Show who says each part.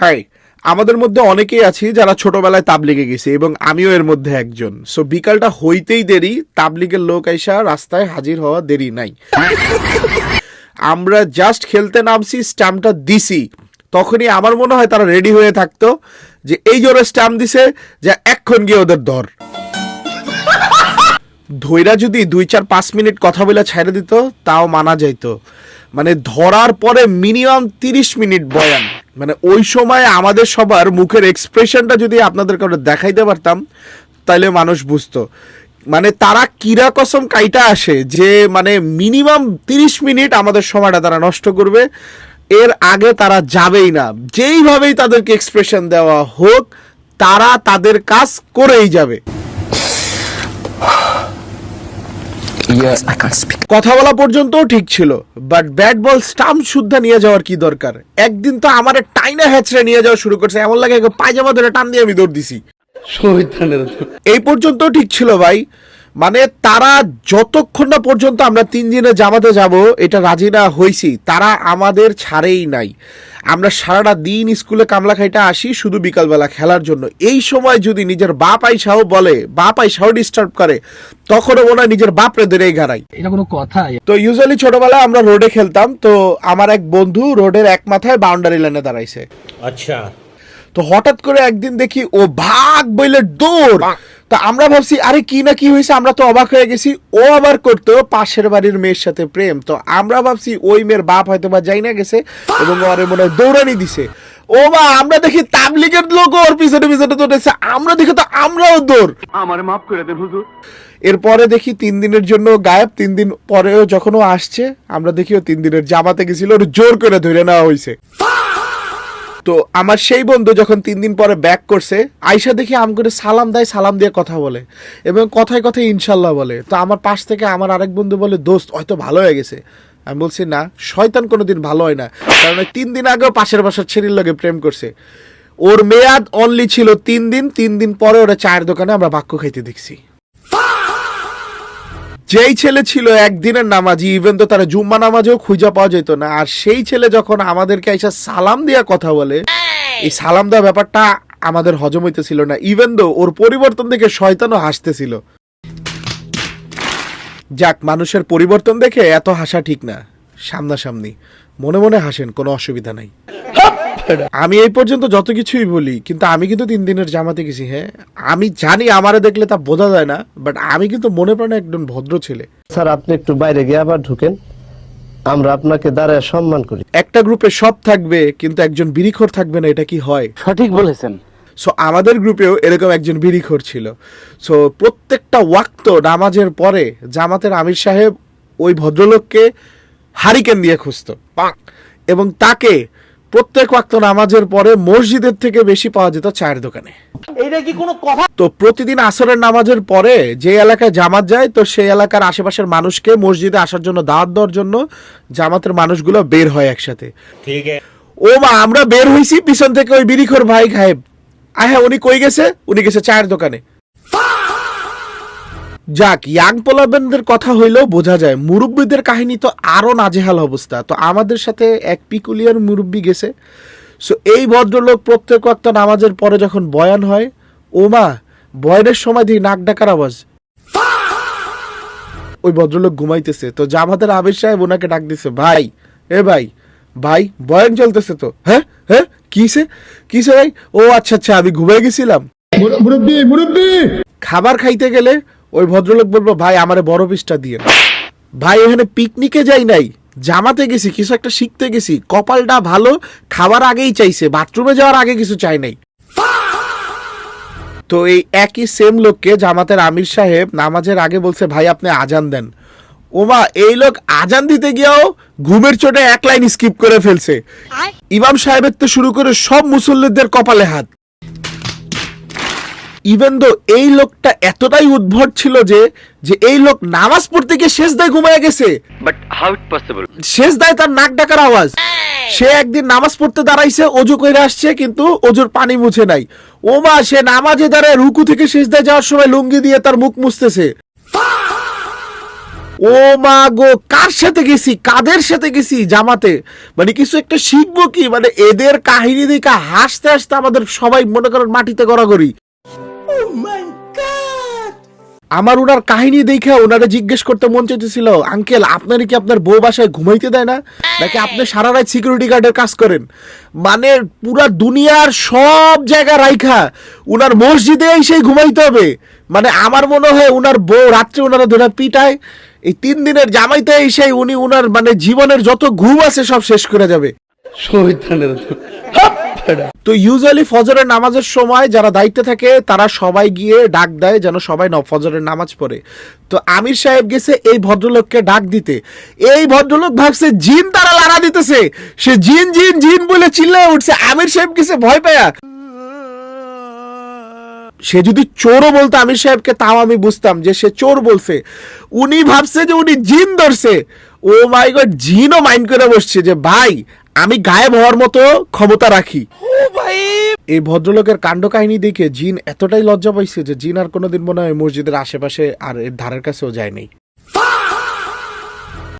Speaker 1: High, আমাদের মধ্যে অনেকেই আছি যারা ছোটবেলায় তাবলিগে গেছি এবং আমিও এর মধ্যে একজন। সো বিকালটা হইতেই দেরি, তাবলিগের লোক আইসা রাস্তায় হাজির হওয়া দেরি নাই। আমরা জাস্ট খেলতে নামছি, স্ট্যাম্পটা দিছি, তখনই আমার মনে হয় তারা রেডি হয়ে থাকতো যে এই জোরে স্ট্যাম্প দিছে যে এক্ষণ গিয়ে ওদের ধর। ধৈরা যদি 2-4-5 মিনিট কথা বলে ছাইড়ে দিত তাও মানা যাইতো, মানে ধরার পরে মিনিমাম 30 মিনিট বয়ান। মানে ওই সময় আমাদের সবার মুখের এক্সপ্রেশনটা যদি আপনাদের কাছে দেখাইতে পারতাম তাহলে মানুষ বুঝতো মানে তারা কিরা কসম কাইটা আসে যে মানে মিনিমাম 30 মিনিট আমাদের সময়টা তারা নষ্ট করবে, এর আগে তারা যাবেই না। যেইভাবেই তাদেরকে এক্সপ্রেশন দেওয়া হোক তারা তাদের কাজ করেই যাবে। কথা বলা পর্যন্ত ঠিক ছিল, বাট ব্যাট বল স্টাম্প শুদ্ধা নিয়ে যাওয়ার কি দরকার? একদিন তো আমার টাইনা হ্যাচড়ে নিয়ে যাওয়া শুরু করছে, এমন লাগে পায়জামা ধরে টান দিয়ে আমি দৌড় দিছি। এই পর্যন্ত ঠিক ছিল ভাই, মানে তারা যতক্ষণ না পর্যন্ত আমরা 3 দিনে জামাতে যাব এটা রাজি না হইছি তারা আমাদের ছাড়েই নাই। আমরা সারাটা দিন স্কুলে কামলা খাইটা আসি শুধু বিকালবেলা খেলার জন্য। এই সময় যদি নিজের বাপ আইসাও বলে, বাপ আইসাও ডিস্টার্ব করে, তখনও মনে হয় নিজের বাপরে ধরেই ঘাড়াই। এটা কোনো কথা? তো ইউজুয়ালি ছোটবেলায় আমরা রোডে খেলতাম, তো আমার এক বন্ধু রোডের এক মাথায় বাউন্ডারি লাইনে দাঁড়াইছে। আচ্ছা, তো হঠাৎ করে একদিন দেখি ও ভাগ বইলে দৌড়। তা আমরা ভাবছি আরে কি না কি হয়েছে, আমরা তো অবাক হয়ে গেছি। ও আবার করতো পাশের বাড়ির মেয়ের সাথে প্রেম, তো আমরা ভাবছি ওই মেয়ের বাপ হয়তো বা যাই না গেছে এবং ওরে মনে হয় দৌড়ানি দিছে। ও মা, আমরা দেখি তাবলিগের লোক ওর পিছনে পিছনে দৌড়েছে, আমরা দেখি তো আমরাও দৌড়। আমারে মাফ করে দেন হুজুর। এরপরে দেখি 3 দিনের জন্য গায়েব। 3 দিন পরেও যখন ও আসছে আমরা দেখি ও 3 দিনের জামাতে গেছিল, ওর জোর করে ধরে নেওয়া হয়েছে। তো আমার সেই বন্ধু যখন 3 দিন পরে ব্যাক করছে, আয়সা দেখি আম করে সালাম দেয়, সালাম দিয়ে কথা বলে এবং কথায় কথায় ইনশাল্লাহ বলে। তো আমার পাশ থেকে আমার আরেক বন্ধু বলে দোস্ত হয়তো ভালো হয়ে গেছে। আমি বলছি না, শয়তান কোনোদিন ভালো হয় না, কারণ 3 দিন আগেও পাশের বাসার ছেলের লগে প্রেম করছে। ওর মেয়াদ অনলি ছিল 3 দিন। 3 দিন পরে ওরা চায়ের দোকানে আমরা বাক্য খাইতে দেখছি। যেই ছেলে ছিল একদিনের নামাজি, ইভেন তো তারা জুম্মা নামাজেও খুঁজে পাওয়া যেত না, আর সেই ছেলে যখন আমাদেরকে এসে সালাম দিয়া কথা বলে, এই সালাম দেওয়া ব্যাপারটা আমাদের হজম হইতেছিল না। ইভেন তো ওর পরিবর্তন দেখে শয়তানও হাসতেছিল। যাক, মানুষের পরিবর্তন দেখে এত হাসা ঠিক না, সামনাসামনি মনে মনে হাসেন, কোনো অসুবিধা নাই। আমি এই পর্যন্ত যত কিছুই বলি, কিন্তু আমি কিন্তু 3 দিনের জামাতে গেছি। হ্যাঁ, আমি জানি আমারে দেখলে তা বোঝা যায় না, বাট আমি কিন্তু মনে প্রাণে একজন ভদ্র ছেলে।
Speaker 2: স্যার, আপনি একটু বাইরে গিয়ে আবার ঢুকেন, আমরা আপনাকে দাঁড়ায় সম্মান করি।
Speaker 1: একটা গ্রুপে সব থাকবে কিন্তু একজন বিড়িখোর থাকবে না, এটা কি হয়?
Speaker 3: সঠিক বলেছেন।
Speaker 1: সো আমাদের গ্রুপেও এরকম একজন বিড়িখোর ছিল। সো প্রত্যেকটা ওয়াক্ত নামাজের পরে জামাতের আমির সাহেব ওই ভদ্রলোককে হারিকেন দিয়ে খুঁজতো এবং তাকে প্রত্যেক ওয়াক্ত নামাজের পরে মসজিদের থেকে বেশি পাওয়া যেত চায়ের দোকানে।
Speaker 3: এইটা কি কোনো কথা?
Speaker 1: তো প্রতিদিন আসরের নামাজের পরে যে এলাকায় জামাত যায়, তো সেই এলাকার আশেপাশের মানুষকে মসজিদে আসার জন্য দাওয়াত দেওয়ার জন্য জামাতের মানুষগুলো বের হয় একসাথে। ঠিক আছে, ও মা, আমরা বের হইছি, পিছন থেকে ওই বিড়িখোর ভাই গায়েব। হ্যাঁ, উনি কই গেছে? উনি গেছে চায়ের দোকানে। যাক, ইয়াং পোলাবেনদের কথা হইলেও বোঝা যায় মুরব্বীদের কাহিনী তো আরো নাজেহাল অবস্থা। তো আমাদের সাথে এক পিকুলিয়ার মুরব্বী গেছে। সো এই ভদ্রলোক প্রত্যেক ওয়াক্ত নামাজের পরে যখন বয়ান হয়, ও মা, বয়ানের সময় দিয়ে নাক ডাকার আওয়াজ। ওই ভদ্রলোক ঘুমাইতেছে, তো জামাতের আমির সাহেব ওনাকে ডাক দিছে, ভাই, এ ভাই, ভাই বয়ান চলতেছে তো। হ্যাঁ হ্যাঁ, কিসে কিসে ভাই? ও আচ্ছা আচ্ছা, আমি ঘুমাই গেছিলাম। মুরব্বি মুরব্বি। খাবার খাইতে গেলে ওই ভদ্রলোক বলবো, ভাই আমারে বড় পিসটা দিয়ে। ভাই, এখানে পিকনিকে যাই নাই, জামাতে গেছি, কিছু একটা শিখতে গেছি, কপালটা ভালো, খাবার আগেই চাইছে, বাথরুমে যাওয়ার আগে কিছু চাই নাই। তো এই একই সেম লোককে জামাতের আমির সাহেব নামাজের আগে বলছে, ভাই আপনি আজান দেন। ওমা, এই লোক আজান দিতে গিয়েও ঘুমের চোটে এক লাইন স্কিপ করে ফেলছে। ইমাম সাহেবের তো শুরু করে সব মুসল্লিদের কপালে হাত। ইভেন দো এই লোকটা এতটাই উদ্ভট ছিল যে এই লোক নামাজ পড়তে গিয়ে শেষদায় ঘুমায় গেছে। But how it possible? শেষদায় তার নাক ডাকার আওয়াজ। সে একদিন নামাজ পড়তে দাঁড়াইছে, অজু করে আসছে, কিন্তু অজুর পানি মুছে নাই। ও মা, সে নামাজে দাঁড়ায় রুকু থেকে শেষদায় যাওয়ার সময় লুঙ্গি দিয়ে তার মুখ মুছতেছে। ও মা গো, কার সাথে গেছি, কাদের সাথে গেছি জামাতে, মানে কিছু একটা শিখবো কি, মানে এদের কাহিনী দেখে হাসতে হাসতে আমাদের সবাই মনে করেন মাটিতে গড়াগড়ি। আমার ওনার কাহিনী দেখে ওনারা জিজ্ঞেস করতে মন চাইতেছিল, আঙ্কেল আপনার কি আপনার বউ বাসায় ঘুমাইতে দেয় না, নাকি আপনি সারা রাত সিকিউরিটি গার্ডের কাজ করেন? মানে পুরা দুনিয়ার সব জায়গা রাইখা উনার মসজিদে এসে ঘুমাইতে হবে। মানে আমার মনে হয় উনার বউ রাত্রে ওনারা ধরে পিটায়, এই 3 দিনের জামাইতে এসে উনি উনার মানে জীবনের যত ঘুম আছে সব শেষ করে যাবে। তো ইউজুয়ালি ফজরের নামাজের সময় যারা দায়িত্বে থাকে তারা সবাই গিয়ে ডাক দেয় যেন সবাই ফজরের নামাজ পড়ে। তো আমির সাহেব গেছে এই ভদ্রলোককে ডাক দিতে। এই ভদ্রলোক ভাবছে জিন তারা লাড়া দিতেছে, সে জিন জিন জিন বলে চিল্লায় উঠছে। আমির সাহেব গেছে ভয় পায়া। সে যদি চোরও বলতো আমির সাহেবকে তাও আমি বুঝতাম যে সে চোর বলছে। উনি ভাবছে যে উনি জিন ধরছে। ও মাই গড, জিনও মাইন্ড করে বসছে যে ভাই আমি গায়েব হওয়ার মতো ক্ষমতা রাখি। এই ভদ্রলোকের কাণ্ড কাহিনী দেখে জিন এতটাই লজ্জা পাইছে যে জিন আর কোনোদিন মনে হয় মসজিদের আশেপাশে আর এর ধারের কাছেও যায় নাই।